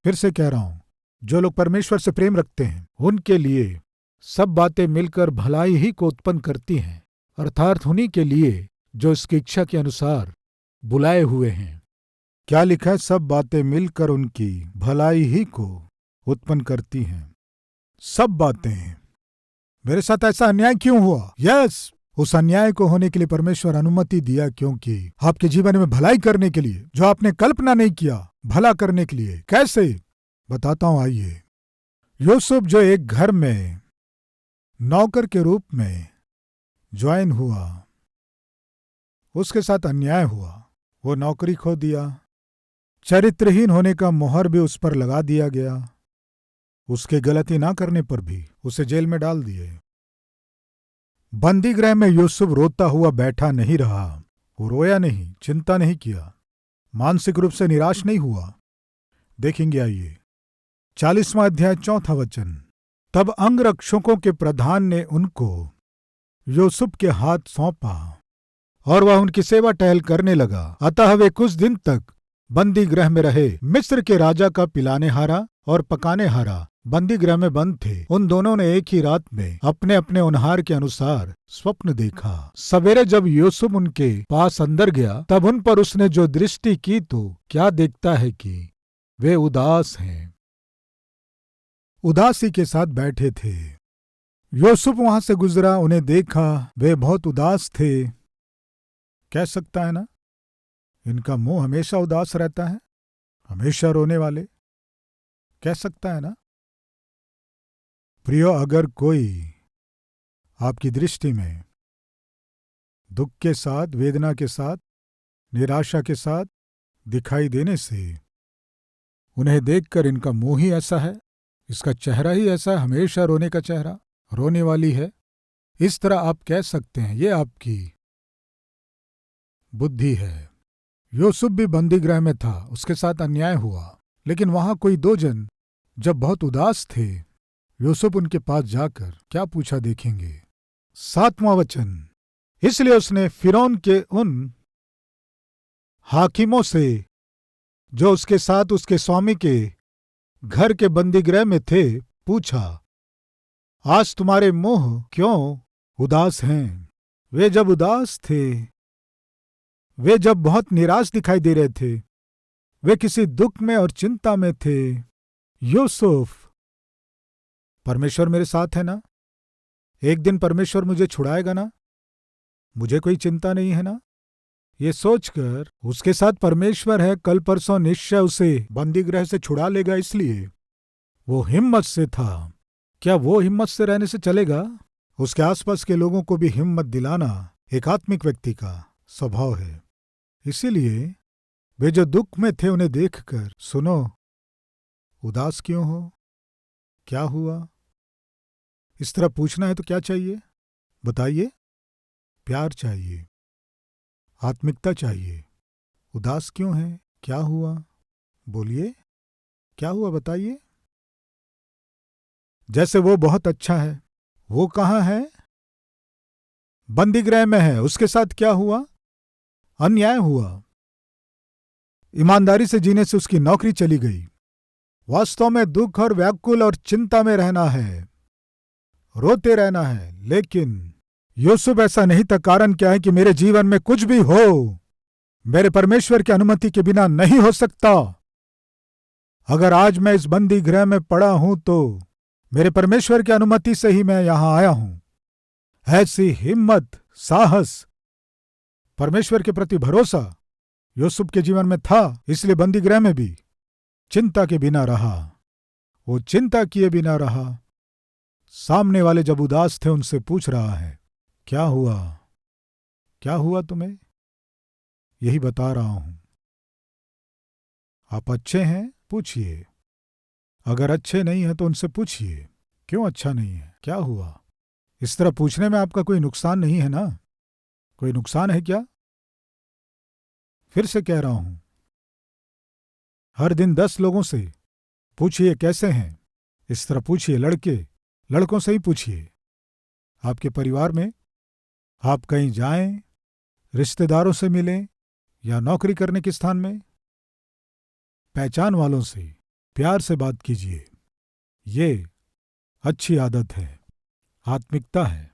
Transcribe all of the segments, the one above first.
फिर से कह रहा हूं, जो लोग परमेश्वर से प्रेम रखते हैं उनके लिए सब बातें मिलकर भलाई ही को उत्पन्न करती हैं, अर्थात उन्हीं के लिए जो इसकी इच्छा के अनुसार बुलाए हुए हैं। क्या लिखा है? सब बातें मिलकर उनकी भलाई ही को उत्पन्न करती हैं। सब बातें। मेरे साथ ऐसा अन्याय क्यों हुआ? यस, उस अन्याय को होने के लिए परमेश्वर अनुमति दिया, क्योंकि आपके जीवन में भलाई करने के लिए, जो आपने कल्पना नहीं किया, भला करने के लिए। कैसे? बताता हूं, आइए। यूसुफ जो एक घर में नौकर के रूप में ज्वाइन हुआ, उसके साथ अन्याय हुआ। वो नौकरी खो दिया, चरित्रहीन होने का मोहर भी उस पर लगा दिया गया। उसके गलती ना करने पर भी उसे जेल में डाल दिए। बंदी गृह में यूसुफ रोता हुआ बैठा नहीं रहा। वो रोया नहीं, चिंता नहीं किया, मानसिक रूप से निराश नहीं हुआ। देखेंगे, आइए। 40वां अध्याय 4वां वचन। तब अंगरक्षकों के प्रधान ने उनको यूसुफ के हाथ सौंपा और वह उनकी सेवा टहल करने लगा। अतः वे कुछ दिन तक बंदी गृह में रहे। मिस्र के राजा का पिलाने हारा और पकाने हारा बंदी गृह में बंद थे। उन दोनों ने एक ही रात में अपने अपने उनहार के अनुसार स्वप्न देखा। सवेरे जब यूसुफ उनके पास अंदर गया, तब उन पर उसने जो दृष्टि की तो क्या देखता है कि वे उदास हैं, उदासी के साथ बैठे थे। यूसुफ वहां से गुजरा, उन्हें देखा, वे बहुत उदास थे। कह सकता है ना, इनका मुंह हमेशा उदास रहता है, हमेशा रोने वाले। कह सकता है ना। प्रियो, अगर कोई आपकी दृष्टि में दुख के साथ, वेदना के साथ, निराशा के साथ दिखाई देने से उन्हें देखकर इनका मुंह ही ऐसा है, इसका चेहरा ही ऐसा है, हमेशा रोने का चेहरा, रोने वाली है, इस तरह आप कह सकते हैं, ये आपकी बुद्धि है। यूसुफ भी बंदीगृह में था, उसके साथ अन्याय हुआ, लेकिन वहां कोई दो जन जब बहुत उदास थे, यूसुफ उनके पास जाकर क्या पूछा, देखेंगे। 7वां वचन। इसलिए उसने फिरौन के उन हाकिमों से जो उसके साथ उसके स्वामी के घर के बंदीगृह में थे पूछा, आज तुम्हारे मुंह क्यों उदास हैं? वे जब उदास थे, वे जब बहुत निराश दिखाई दे रहे थे, वे किसी दुख में और चिंता में थे। यूसुफ, परमेश्वर मेरे साथ है ना, एक दिन परमेश्वर मुझे छुड़ाएगा ना, मुझे कोई चिंता नहीं है ना, ये सोचकर उसके साथ परमेश्वर है, कल परसों निश्चय उसे बंदीगृह से छुड़ा लेगा। इसलिए वो हिम्मत से था। क्या वो हिम्मत से रहने से चलेगा? उसके आसपास के लोगों को भी हिम्मत दिलाना एक आत्मिक व्यक्ति का स्वभाव है। इसीलिए वे जो दुख में थे उन्हें देखकर, सुनो, उदास क्यों हो, क्या हुआ? इस तरह पूछना है तो क्या चाहिए बताइए? प्यार चाहिए, आत्मिकता चाहिए। उदास क्यों है, क्या हुआ? बोलिए, क्या हुआ बताइए। जैसे वो बहुत अच्छा है, वो कहाँ है? बंदीगृह में है, उसके साथ क्या हुआ? अन्याय हुआ, ईमानदारी से जीने से उसकी नौकरी चली गई। वास्तव में दुख और व्याकुल और चिंता में रहना है, रोते रहना है। लेकिन यूसुफ ऐसा नहीं था। कारण क्या है कि मेरे जीवन में कुछ भी हो, मेरे परमेश्वर की अनुमति के बिना नहीं हो सकता। अगर आज मैं इस बंदी गृह में पड़ा हूं तो मेरे परमेश्वर की अनुमति से ही मैं यहां आया हूं। ऐसी हिम्मत, साहस, परमेश्वर के प्रति भरोसा यूसुफ के जीवन में था। इसलिए बंदी गृह में भी चिंता के बिना रहा, वो चिंता किए बिना रहा। सामने वाले जब उदास थे उनसे पूछ रहा है, क्या हुआ, क्या हुआ तुम्हें? यही बता रहा हूं। आप अच्छे हैं, पूछिए। अगर अच्छे नहीं हैं तो उनसे पूछिए, क्यों अच्छा नहीं है, क्या हुआ? इस तरह पूछने में आपका कोई नुकसान नहीं है ना? कोई नुकसान है क्या? फिर से कह रहा हूं, हर दिन 10 लोगों से पूछिए कैसे हैं। इस तरह पूछिए, लड़कों से ही पूछिए। आपके परिवार में आप कहीं जाएं, रिश्तेदारों से मिलें या नौकरी करने के स्थान में, पहचान वालों से प्यार से बात कीजिए। ये अच्छी आदत है, आत्मिकता है।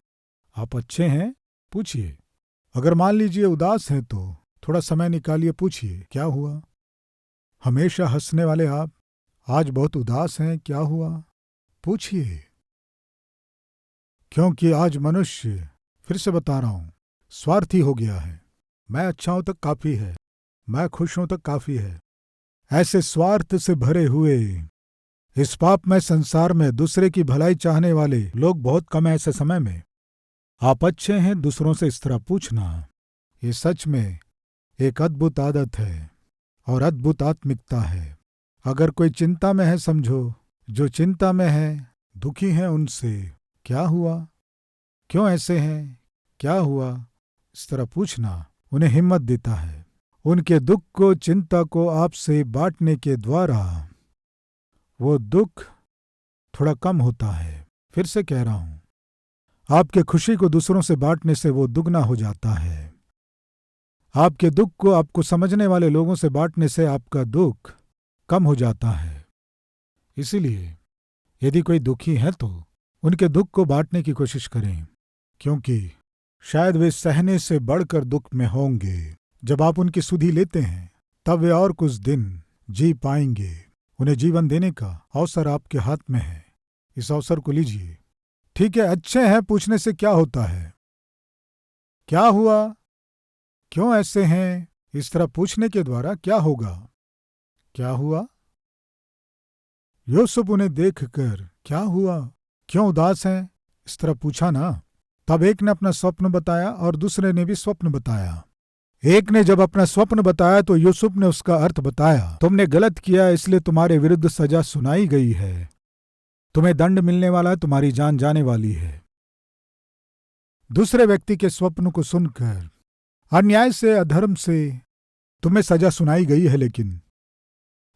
आप अच्छे हैं? पूछिए। अगर मान लीजिए उदास हैं तो थोड़ा समय निकालिए, पूछिए क्या हुआ। हमेशा हंसने वाले आप आज बहुत उदास हैं, क्या हुआ? पूछिए। क्योंकि आज मनुष्य, फिर से बता रहा हूं, स्वार्थी हो गया है। मैं अच्छा हूं तक काफी है, मैं खुश हूं तक काफी है। ऐसे स्वार्थ से भरे हुए इस पापमय संसार में दूसरे की भलाई चाहने वाले लोग बहुत कम हैं। ऐसे समय में आप अच्छे हैं दूसरों से इस तरह पूछना, ये सच में एक अद्भुत आदत है और अद्भुत आत्मिकता है। अगर कोई चिंता में है, समझो जो चिंता में है, दुखी हैं, उनसे क्या हुआ, क्यों ऐसे हैं, क्या हुआ, इस तरह पूछना उन्हें हिम्मत देता है। उनके दुख को, चिंता को आपसे बांटने के द्वारा वो दुख थोड़ा कम होता है। फिर से कह रहा हूं, आपके खुशी को दूसरों से बांटने से वो दुगना हो जाता है। आपके दुख को आपको समझने वाले लोगों से बांटने से आपका दुख कम हो जाता है। इसीलिए यदि कोई दुखी है तो उनके दुख को बांटने की कोशिश करें, क्योंकि शायद वे सहने से बढ़कर दुख में होंगे। जब आप उनकी सुधि लेते हैं तब वे और कुछ दिन जी पाएंगे। उन्हें जीवन देने का अवसर आपके हाथ में है, इस अवसर को लीजिए। ठीक है, अच्छे हैं पूछने से क्या होता है, क्या हुआ, क्यों ऐसे हैं, इस तरह पूछने के द्वारा क्या होगा, क्या हुआ। यूसुफ उन्हें देखकर क्या हुआ, क्यों उदास हैं, इस तरह पूछा ना। तब एक ने अपना स्वप्न बताया और दूसरे ने भी स्वप्न बताया। एक ने जब अपना स्वप्न बताया तो यूसुफ ने उसका अर्थ बताया। तुमने गलत किया, इसलिए तुम्हारे विरुद्ध सजा सुनाई गई है, तुम्हें दंड मिलने वाला है, तुम्हारी जान जाने वाली है। दूसरे व्यक्ति के स्वप्न को सुनकर अन्याय से, अधर्म से तुम्हें सजा सुनाई गई है, लेकिन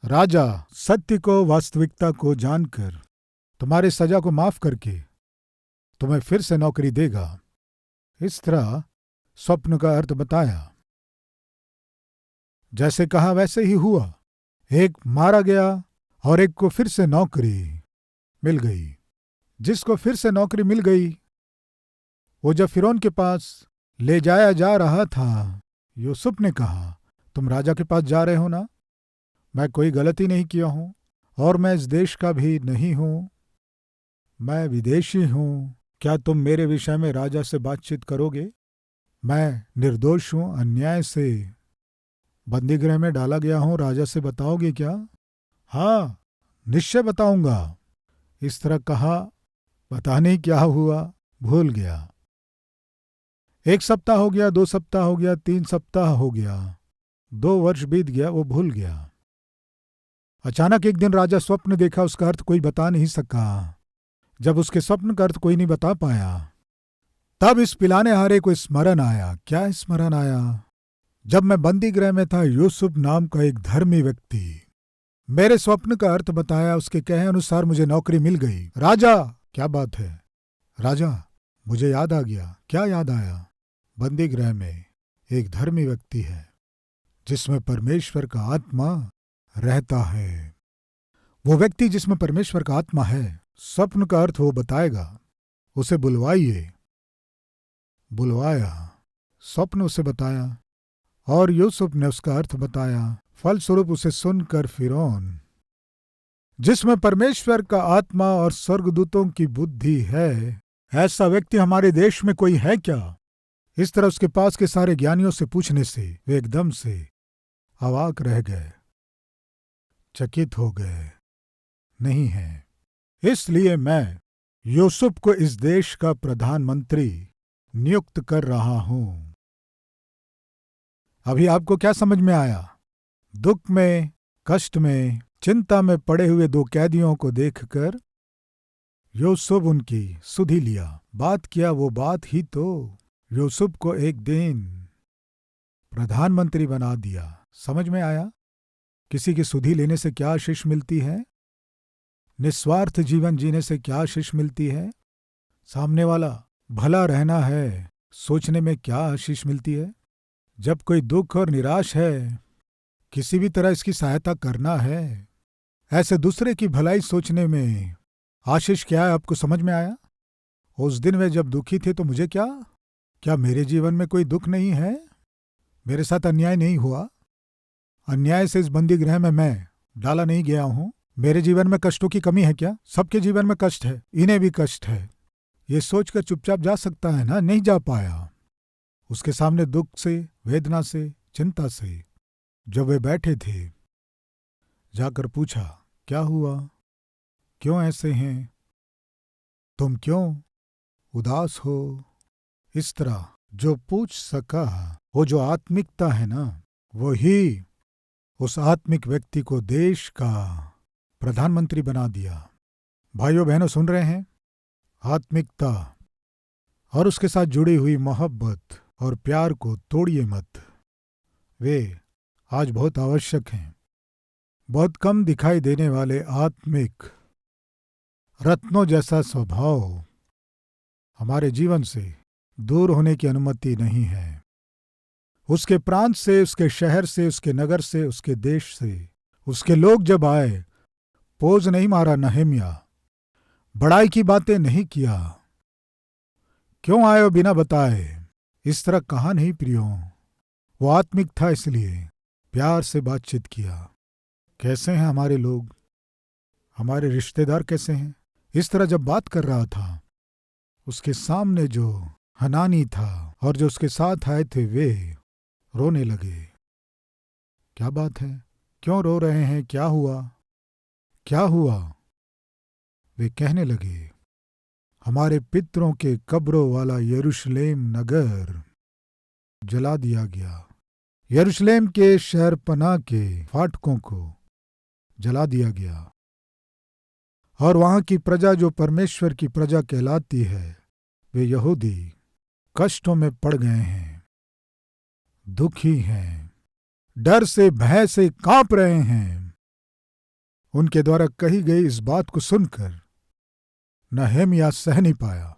राजा सत्य को, वास्तविकता को जानकर तुम्हारे सजा को माफ करके तुम्हें फिर से नौकरी देगा। इस तरह स्वप्न का अर्थ बताया। जैसे कहा वैसे ही हुआ। एक मारा गया और एक को फिर से नौकरी मिल गई। जिसको फिर से नौकरी मिल गई, वो जब फिरौन के पास ले जाया जा रहा था, यूसुफ ने कहा, तुम राजा के पास जा रहे हो ना? मैं कोई गलती नहीं किया हूं और मैं इस देश का भी नहीं हूं, मैं विदेशी हूं। क्या तुम मेरे विषय में राजा से बातचीत करोगे? मैं निर्दोष हूं, अन्याय से बंदीगृह में डाला गया हूं, राजा से बताओगे क्या? हाँ, निश्चय बताऊंगा। इस तरह कहा। पता नहीं क्या हुआ, भूल गया। 1 सप्ताह हो गया, 2 सप्ताह हो गया, 3 सप्ताह हो गया, 2 वर्ष बीत गया, वो भूल गया। अचानक एक दिन राजा स्वप्न देखा, उसका अर्थ कोई बता नहीं सका। जब उसके स्वप्न का अर्थ कोई नहीं बता पाया, तब इस पिलाने हारे को स्मरण आया। क्या स्मरण आया? जब मैं बंदी गृह में था, यूसुफ नाम का एक धर्मी व्यक्ति मेरे स्वप्न का अर्थ बताया, उसके कहे अनुसार मुझे नौकरी मिल गई। राजा, क्या बात है? राजा, मुझे याद आ गया। क्या याद आया? बंदी गृह में एक धर्मी व्यक्ति है जिसमें परमेश्वर का आत्मा रहता है। वो व्यक्ति जिसमें परमेश्वर का आत्मा है, स्वप्न का अर्थ वो बताएगा। उसे बुलवाइए। बुलवाया, स्वप्न उसे बताया और यूसुफ ने उसका अर्थ बताया। फलस्वरूप उसे सुनकर फिरौन, जिसमें परमेश्वर का आत्मा और स्वर्गदूतों की बुद्धि है, ऐसा व्यक्ति हमारे देश में कोई है क्या? इस तरह उसके पास के सारे ज्ञानियों से पूछने से वे एकदम से अवाक रह गए, चकित हो गए। नहीं है। इसलिए मैं यूसुफ को इस देश का प्रधानमंत्री नियुक्त कर रहा हूं। अभी आपको क्या समझ में आया? दुख में, कष्ट में, चिंता में पड़े हुए 2 कैदियों को देखकर यूसुफ उनकी सुधि लिया। बात किया वो बात ही तो। यूसुफ को एक दिन प्रधानमंत्री बना दिया। समझ में आया? किसी की सुधि लेने से क्या आशीष मिलती है? निस्वार्थ जीवन जीने से क्या आशीष मिलती है? सामने वाला भला रहना है, सोचने में क्या आशीष मिलती है? जब कोई दुख और निराश है, किसी भी तरह इसकी सहायता करना है, ऐसे दूसरे की भलाई सोचने में आशीष क्या है, आपको समझ में आया? उस दिन वे जब दुखी थे तो मुझे क्या मेरे जीवन में कोई दुख नहीं है? मेरे साथ अन्याय नहीं हुआ? अन्याय से इस बंदी गृह में मैं डाला नहीं गया हूं? मेरे जीवन में कष्टों की कमी है क्या? सबके जीवन में कष्ट है, इन्हें भी कष्ट है। ये सोचकर चुपचाप जा सकता है ना? नहीं जा पाया। उसके सामने दुख से, वेदना से, चिंता से जब वे बैठे थे, जाकर पूछा, क्या हुआ? क्यों ऐसे हैं? तुम क्यों उदास हो? इस तरह जो पूछ सका, वो जो आत्मिकता है ना, वही उस आत्मिक व्यक्ति को देश का प्रधानमंत्री बना दिया। भाइयों बहनों, सुन रहे हैं? आत्मिकता और उसके साथ जुड़ी हुई मोहब्बत और प्यार को तोड़िए मत। वे आज बहुत आवश्यक हैं। बहुत कम दिखाई देने वाले आत्मिक रत्नों जैसा स्वभाव हमारे जीवन से दूर होने की अनुमति नहीं है। उसके प्रांत से, उसके शहर से, उसके नगर से, उसके देश से उसके लोग जब आए, पोज नहीं मारा नहम्या, बड़ाई की बातें नहीं किया। क्यों आए हो बिना बताए? इस तरह कहा नहीं प्रियो। वो आत्मिक था, इसलिए प्यार से बातचीत किया। कैसे हैं हमारे लोग? हमारे रिश्तेदार कैसे हैं? इस तरह जब बात कर रहा था, उसके सामने जो हनानी था और जो उसके साथ आए थे, वे रोने लगे। क्या बात है? क्यों रो रहे हैं? क्या हुआ? क्या हुआ? वे कहने लगे, हमारे पितरों के कब्रों वाला यरूशलेम नगर जला दिया गया। यरूशलेम के शहरपनाह के फाटकों को जला दिया गया और वहां की प्रजा जो परमेश्वर की प्रजा कहलाती है, वे यहूदी कष्टों में पड़ गए हैं, दुखी हैं, डर से, भय से कांप रहे हैं। उनके द्वारा कही गई इस बात को सुनकर नहम्या सह नहीं पाया।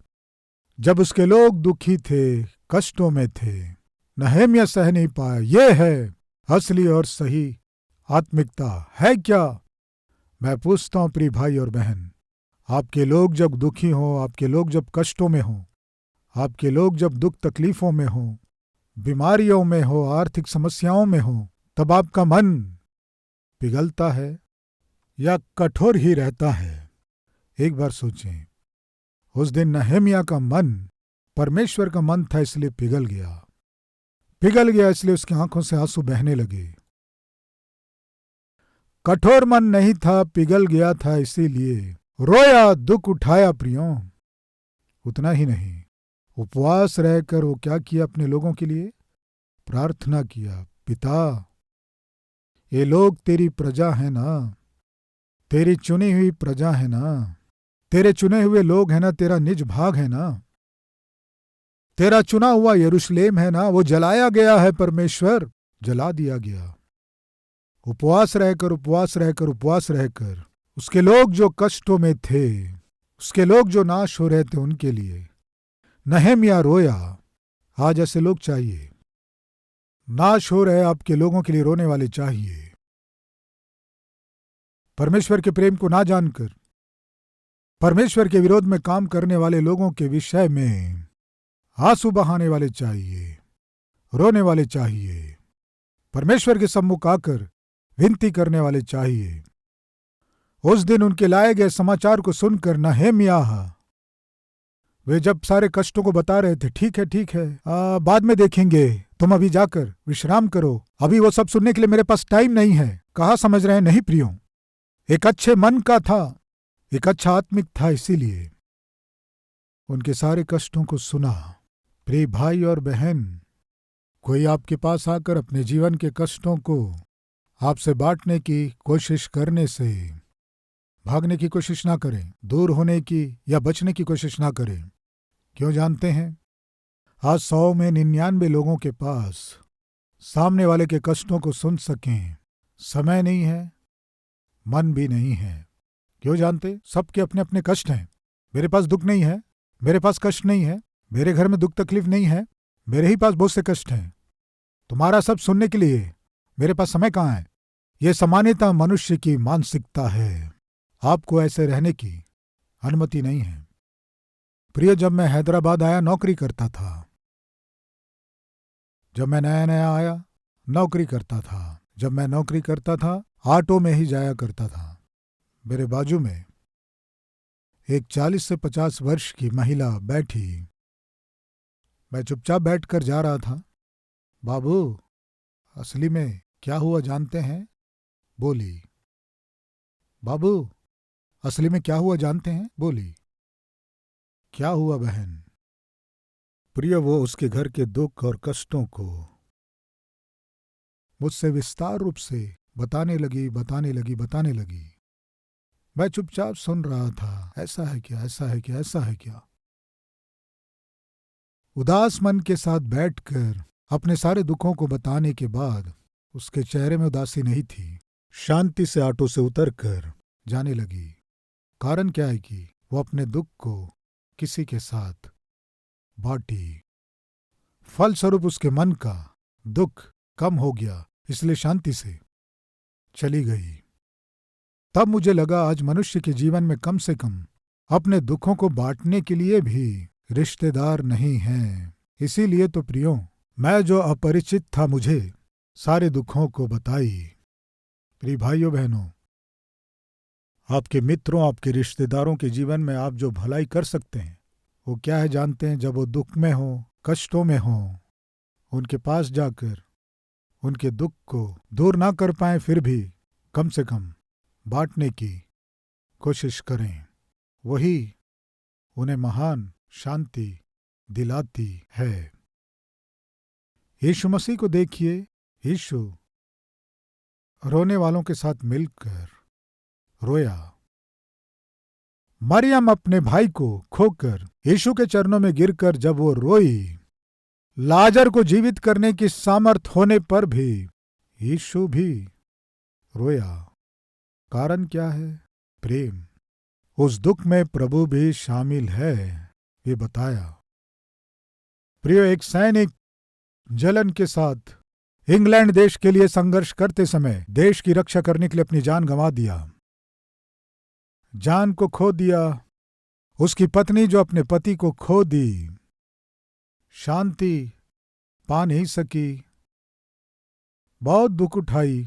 जब उसके लोग दुखी थे, कष्टों में थे, नहम्या सह नहीं पाया। ये है असली और सही आत्मिकता है क्या? मैं पूछता हूं प्रिय भाई और बहन, आपके लोग जब दुखी हों, आपके लोग जब कष्टों में हों, आपके लोग जब दुख तकलीफों में हों, बीमारियों में हो, आर्थिक समस्याओं में हो, तब आपका मन पिघलता है या कठोर ही रहता है? एक बार सोचें। उस दिन नहम्या का मन परमेश्वर का मन था, इसलिए पिघल गया, इसलिए उसकी आंखों से आंसू बहने लगे। कठोर मन नहीं था, पिघल गया था, इसीलिए रोया, दुख उठाया प्रियों। उतना ही नहीं, उपवास रहकर वो क्या किया? अपने लोगों के लिए प्रार्थना किया, पिता, ये लोग तेरी प्रजा है ना, तेरी चुनी हुई प्रजा है ना, तेरे चुने हुए लोग है ना, तेरा निज भाग है ना, तेरा चुना हुआ यरूशलेम है ना, वो जलाया गया है परमेश्वर, जला दिया गया। उपवास रहकर उसके लोग जो कष्टों में थे, उसके लोग जो नाश हो रहे थे, उनके लिए नहम्या रोया। आज ऐसे लोग चाहिए। नाश हो रहे आपके लोगों के लिए रोने वाले चाहिए। परमेश्वर के प्रेम को ना जानकर परमेश्वर के विरोध में काम करने वाले लोगों के विषय में आंसू बहाने वाले चाहिए, रोने वाले चाहिए, परमेश्वर के सम्मुख आकर विनती करने वाले चाहिए। उस दिन उनके लाए गए समाचार को सुनकर नहम्या, वे जब सारे कष्टों को बता रहे थे, ठीक है, बाद में देखेंगे, तुम अभी जाकर विश्राम करो, अभी वो सब सुनने के लिए मेरे पास टाइम नहीं है। कहा समझ रहे हैं? नहीं प्रियो, एक अच्छे मन का था, एक अच्छा आत्मिक था, इसीलिए उनके सारे कष्टों को सुना। प्रिय भाई और बहन, कोई आपके पास आकर अपने जीवन के कष्टों को आपसे बांटने की कोशिश करने से भागने की कोशिश ना करें, दूर होने की या बचने की कोशिश ना करें। क्यों जानते हैं? आज 100 में 99 लोगों के पास सामने वाले के कष्टों को सुन सकें समय नहीं है, मन भी नहीं है। क्यों जानते? सबके अपने अपने कष्ट हैं। मेरे पास दुख नहीं है, मेरे पास कष्ट नहीं है, मेरे घर में दुख तकलीफ नहीं है, मेरे ही पास बहुत से कष्ट हैं। तुम्हारा सब सुनने के लिए मेरे पास समय कहाँ है? ये सामान्यतः मनुष्य की मानसिकता है। आपको ऐसे रहने की अनुमति नहीं है। प्रिय, जब मैं हैदराबाद आया नौकरी करता था। जब मैं नया नया आया नौकरी करता था। जब मैं नौकरी करता था ऑटो में ही जाया करता था। मेरे बाजू में एक 40 से 50 वर्ष की महिला बैठी। मैं चुपचाप बैठकर जा रहा था। बाबू, असली में क्या हुआ जानते हैं? बोली। बाबू, असली में क्या हुआ जानते हैं? बोली। क्या हुआ बहन? प्रिय, वो उसके घर के दुख और कष्टों को मुझसे विस्तार रूप से बताने लगी। मैं चुपचाप सुन रहा था। ऐसा है क्या, ऐसा है क्या, ऐसा है क्या? उदास मन के साथ बैठकर अपने सारे दुखों को बताने के बाद उसके चेहरे में उदासी नहीं थी। शांति से ऑटो से उतरकर जाने लगी। कारण क्या है कि वो अपने दुख को किसी के साथ बांटी। फलस्वरूप उसके मन का दुख कम हो गया, इसलिए शांति से चली गई। तब मुझे लगा आज मनुष्य के जीवन में कम से कम अपने दुखों को बांटने के लिए भी रिश्तेदार नहीं हैं। इसीलिए तो प्रियो, मैं जो अपरिचित था मुझे सारे दुखों को बताई। प्रिय भाइयों बहनों, आपके मित्रों, आपके रिश्तेदारों के जीवन में आप जो भलाई कर सकते हैं वो क्या है जानते हैं? जब वो दुख में हो, कष्टों में हो, उनके पास जाकर उनके दुख को दूर ना कर पाए फिर भी कम से कम बांटने की कोशिश करें। वही उन्हें महान शांति दिलाती है। यीशु मसीह को देखिए। यीशु रोने वालों के साथ मिलकर रोया। मरियम अपने भाई को खोकर यीशु के चरणों में गिरकर जब वो रोई, लाजर को जीवित करने की सामर्थ होने पर भी यीशु भी रोया। कारण क्या है? प्रेम। उस दुख में प्रभु भी शामिल है, ये बताया। प्रिय, एक सैनिक जलन के साथ इंग्लैंड देश के लिए संघर्ष करते समय देश की रक्षा करने के लिए अपनी जान गंवा दिया, जान को खो दिया। उसकी पत्नी जो अपने पति को खो दी, शांति पा नहीं सकी, बहुत दुख उठाई,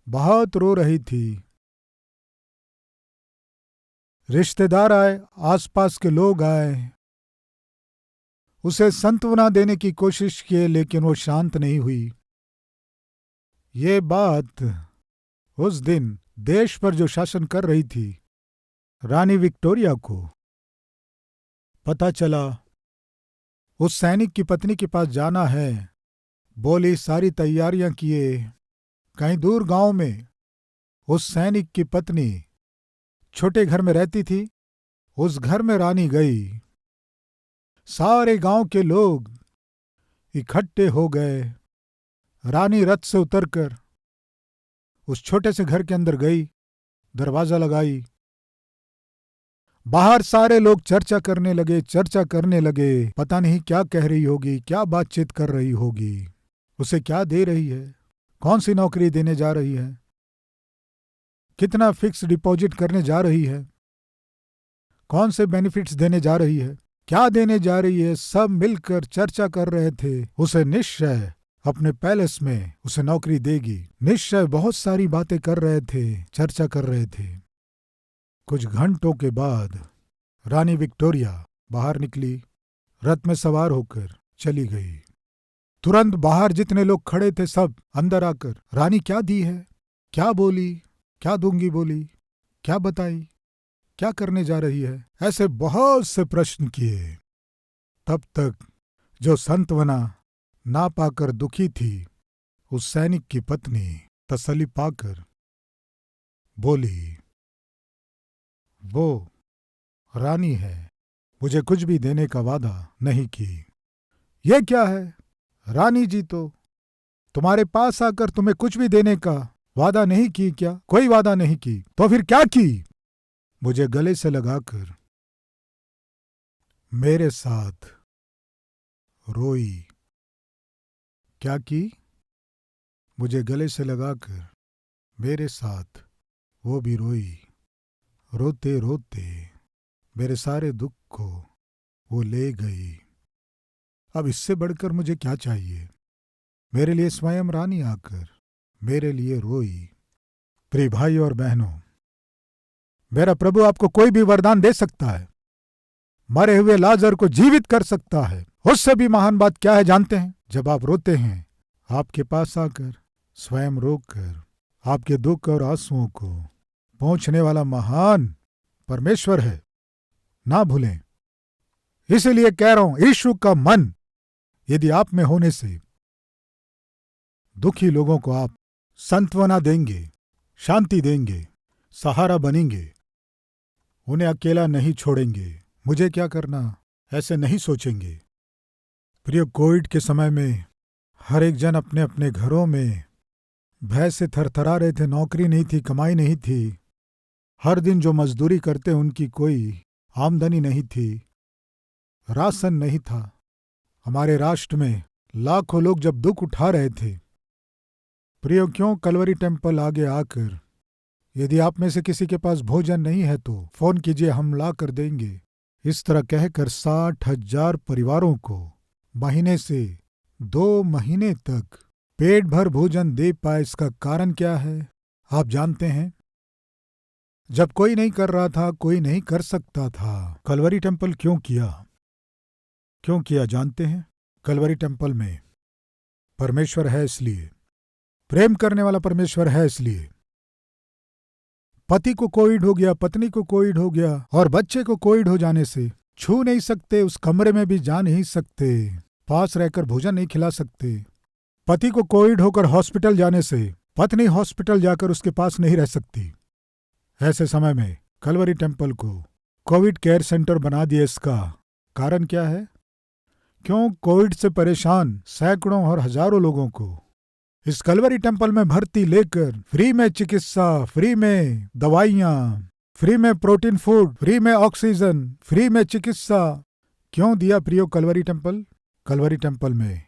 बहुत रो रही थी। रिश्तेदार आए, आसपास के लोग आए, उसे सांत्वना देने की कोशिश किए, लेकिन वो शांत नहीं हुई। ये बात उस दिन देश पर जो शासन कर रही थी रानी विक्टोरिया को पता चला। उस सैनिक की पत्नी के पास जाना है, बोली, सारी तैयारियां किए। कहीं दूर गांव में उस सैनिक की पत्नी छोटे घर में रहती थी। उस घर में रानी गई। सारे गांव के लोग इकट्ठे हो गए। रानी रथ से उतरकर उस छोटे से घर के अंदर गई, दरवाजा लगाई। बाहर सारे लोग चर्चा करने लगे। पता नहीं क्या कह रही होगी, क्या बातचीत कर रही होगी, उसे क्या दे रही है, कौन सी नौकरी देने जा रही है, कितना फिक्स डिपॉजिट करने जा रही है, कौन से बेनिफिट्स देने जा रही है, क्या देने जा रही है। सब मिलकर चर्चा कर रहे थे। उसे निश्चय अपने पैलेस में उसे नौकरी देगी। निश्चय बहुत सारी बातें कर रहे थे, चर्चा कर रहे थे। कुछ घंटों के बाद रानी विक्टोरिया बाहर निकली, रथ में सवार होकर चली गई। तुरंत बाहर जितने लोग खड़े थे सब अंदर आकर, रानी क्या दी है, क्या बोली, क्या दूंगी बोली, क्या बताई, क्या करने जा रही है, ऐसे बहुत से प्रश्न किए। तब तक जो सांत्वना ना पाकर दुखी थी, उस सैनिक की पत्नी तसल्ली पाकर बोली, वो रानी है, मुझे कुछ भी देने का वादा नहीं की। ये क्या है रानी जी, तो तुम्हारे पास आकर तुम्हें कुछ भी देने का वादा नहीं की क्या? कोई वादा नहीं की, तो फिर क्या की? मुझे गले से लगाकर मेरे साथ रोई। क्या की? मुझे गले से लगाकर मेरे साथ वो भी रोई। रोते रोते मेरे सारे दुख को वो ले गई। अब इससे बढ़कर मुझे क्या चाहिए? मेरे लिए स्वयं रानी आकर मेरे लिए रोई। प्रिय भाई और बहनों, मेरा प्रभु आपको कोई भी वरदान दे सकता है। मरे हुए लाजर को जीवित कर सकता है। उससे भी महान बात क्या है जानते हैं? जब आप रोते हैं, आपके पास आकर स्वयं रोकर आपके दुख और आंसुओं को पहुंचने वाला महान परमेश्वर है। ना भूलें। इसीलिए कह रहा हूं, यीशु का मन यदि आप में होने से दुखी लोगों को आप सांत्वना देंगे, शांति देंगे, सहारा बनेंगे, उन्हें अकेला नहीं छोड़ेंगे। मुझे क्या करना, ऐसे नहीं सोचेंगे। प्रिय, कोविड के समय में हर एक जन अपने अपने घरों में भय से थरथरा रहे थे। नौकरी नहीं थी, कमाई नहीं थी। हर दिन जो मजदूरी करते उनकी कोई आमदनी नहीं थी, राशन नहीं था। हमारे राष्ट्र में लाखों लोग जब दुख उठा रहे थे, प्रियो, क्यों कलवरी टेम्पल आगे आकर यदि आप में से किसी के पास भोजन नहीं है तो फोन कीजिए, हम ला कर देंगे। इस तरह कहकर 60,000 परिवारों को महीने से 2 महीने तक पेट भर भोजन दे पाए। इसका कारण क्या है आप जानते हैं? जब कोई नहीं कर रहा था, कोई नहीं कर सकता था, कलवरी टेम्पल क्यों किया? क्यों किया जानते हैं? कलवरी टेम्पल में परमेश्वर है, इसलिए प्रेम करने वाला परमेश्वर है। इसलिए पति को कोविड हो गया, पत्नी को कोविड हो गया और बच्चे को कोविड हो जाने से छू नहीं सकते, उस कमरे में भी जा नहीं सकते, पास रहकर भोजन नहीं खिला सकते। पति को कोविड होकर हॉस्पिटल जाने से पत्नी हॉस्पिटल जाकर उसके पास नहीं रह सकती। ऐसे समय में कलवरी टेम्पल को कोविड केयर सेंटर बना दिया। इसका कारण क्या है? क्यों कोविड से परेशान सैकड़ों और हजारों लोगों को इस कलवरी टेम्पल में भर्ती लेकर फ्री में चिकित्सा, फ्री में दवाइयाँ, फ्री में प्रोटीन फूड, फ्री में ऑक्सीजन, फ्री में चिकित्सा क्यों दिया प्रियो कलवरी टेम्पल? कलवरी टेम्पल में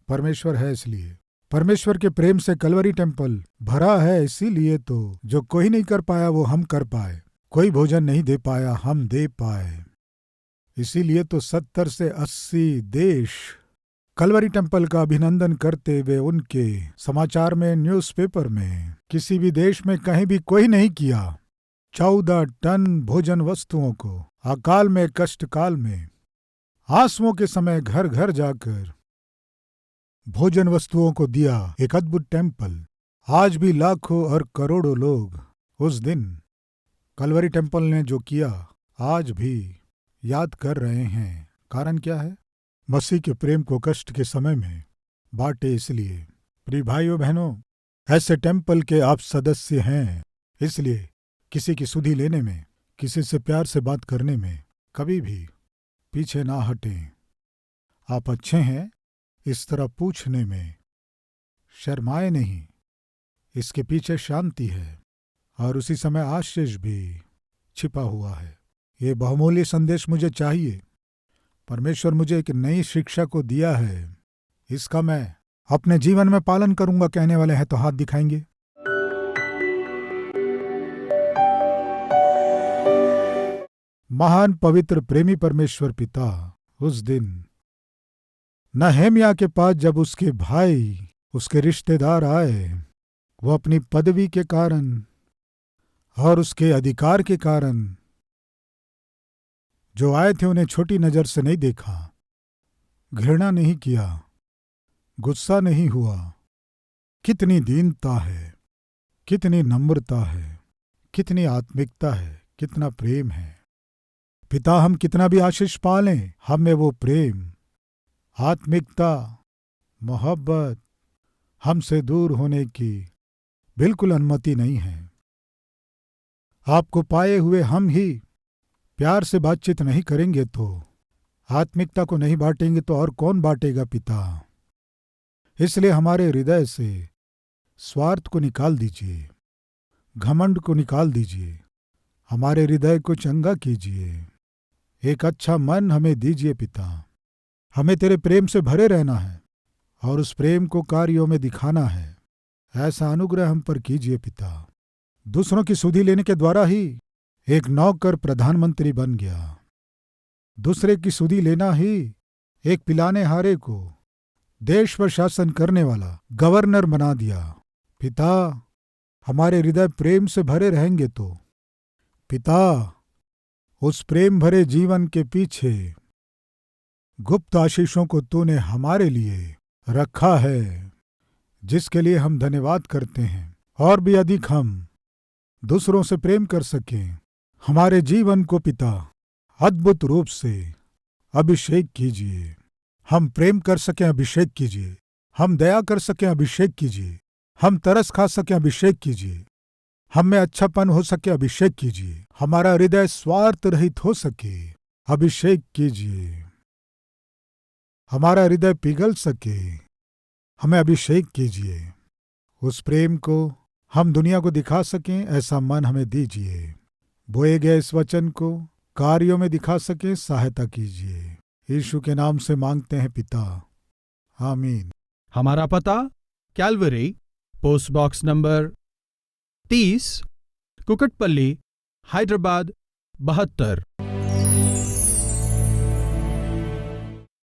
परमेश्वर है, इसलिए परमेश्वर के प्रेम से कलवरी टेम्पल भरा है। इसीलिए तो जो कोई नहीं कर पाया वो हम कर पाए, कोई भोजन नहीं दे पाया हम दे पाए। इसीलिए तो 70 से 80 देश कलवरी टेम्पल का अभिनंदन करते हुए उनके समाचार में, न्यूज़पेपर में, किसी भी देश में कहीं भी कोई नहीं किया। 14 टन भोजन वस्तुओं को अकाल में, कष्ट काल में, आंसुओं के समय घर घर जाकर भोजन वस्तुओं को दिया। एक अद्भुत टेम्पल। आज भी लाखों और करोड़ों लोग उस दिन कलवरी टेम्पल ने जो किया आज भी याद कर रहे हैं। कारण क्या है? मसीह के प्रेम को कष्ट के समय में बांटे। इसलिए प्रिय भाइयों बहनों, ऐसे टेम्पल के आप सदस्य हैं। इसलिए किसी की सुधि लेने में, किसी से प्यार से बात करने में कभी भी पीछे ना हटें। आप अच्छे हैं इस तरह पूछने में शर्माए नहीं। इसके पीछे शांति है और उसी समय आशीष भी छिपा हुआ है। ये बहुमूल्य संदेश मुझे चाहिए। परमेश्वर मुझे एक नई शिक्षा को दिया है, इसका मैं अपने जीवन में पालन करूंगा। कहने वाले हैं तो हाथ दिखाएंगे। महान पवित्र प्रेमी परमेश्वर पिता उस दिन नहम्याह के पास जब उसके भाई, उसके रिश्तेदार आए, वो अपनी पदवी के कारण और उसके अधिकार के कारण जो आए थे उन्हें छोटी नजर से नहीं देखा, घृणा नहीं किया, गुस्सा नहीं हुआ। कितनी दीनता है, कितनी नम्रता है, कितनी आत्मिकता है, कितना प्रेम है। पिता, हम कितना भी आशीष पालें, हम में वो प्रेम, आत्मिकता, मोहब्बत हमसे दूर होने की बिल्कुल अनुमति नहीं है। आपको पाए हुए हम ही प्यार से बातचीत नहीं करेंगे तो, आत्मिकता को नहीं बांटेंगे तो और कौन बांटेगा पिता? इसलिए हमारे हृदय से स्वार्थ को निकाल दीजिए, घमंड को निकाल दीजिए, हमारे हृदय को चंगा कीजिए। एक अच्छा मन हमें दीजिए पिता। हमें तेरे प्रेम से भरे रहना है और उस प्रेम को कार्यों में दिखाना है। ऐसा अनुग्रह हम पर कीजिए पिता। दूसरों की सुधि लेने के द्वारा ही एक नौकर प्रधानमंत्री बन गया, दूसरे की सुधि लेना ही एक पिलाने हारे को देश पर शासन करने वाला गवर्नर बना दिया। पिता, हमारे हृदय प्रेम से भरे रहेंगे तो पिता, उस प्रेम भरे जीवन के पीछे गुप्त आशीषों को तूने हमारे लिए रखा है, जिसके लिए हम धन्यवाद करते हैं। और भी अधिक हम दूसरों से प्रेम कर सकें। हमारे जीवन को पिता अद्भुत रूप से अभिषेक कीजिए। हम प्रेम कर सकें, अभिषेक कीजिए। हम दया कर सकें, अभिषेक कीजिए। हम तरस खा सकें, अभिषेक कीजिए। हम में अच्छापन हो सके, अभिषेक कीजिए। हमारा हृदय स्वार्थ रहित हो सके, अभिषेक कीजिए। हमारा हृदय पिघल सके, हमें अभिषेक कीजिए। उस प्रेम को हम दुनिया को दिखा सकें, ऐसा मन हमें दीजिए। बोए गए इस वचन को कार्यों में दिखा सकें, सहायता कीजिए। यीशु के नाम से मांगते हैं पिता, आमीन। हमारा पता Calvary, post box number 30, Kukatpally, Hyderabad 72।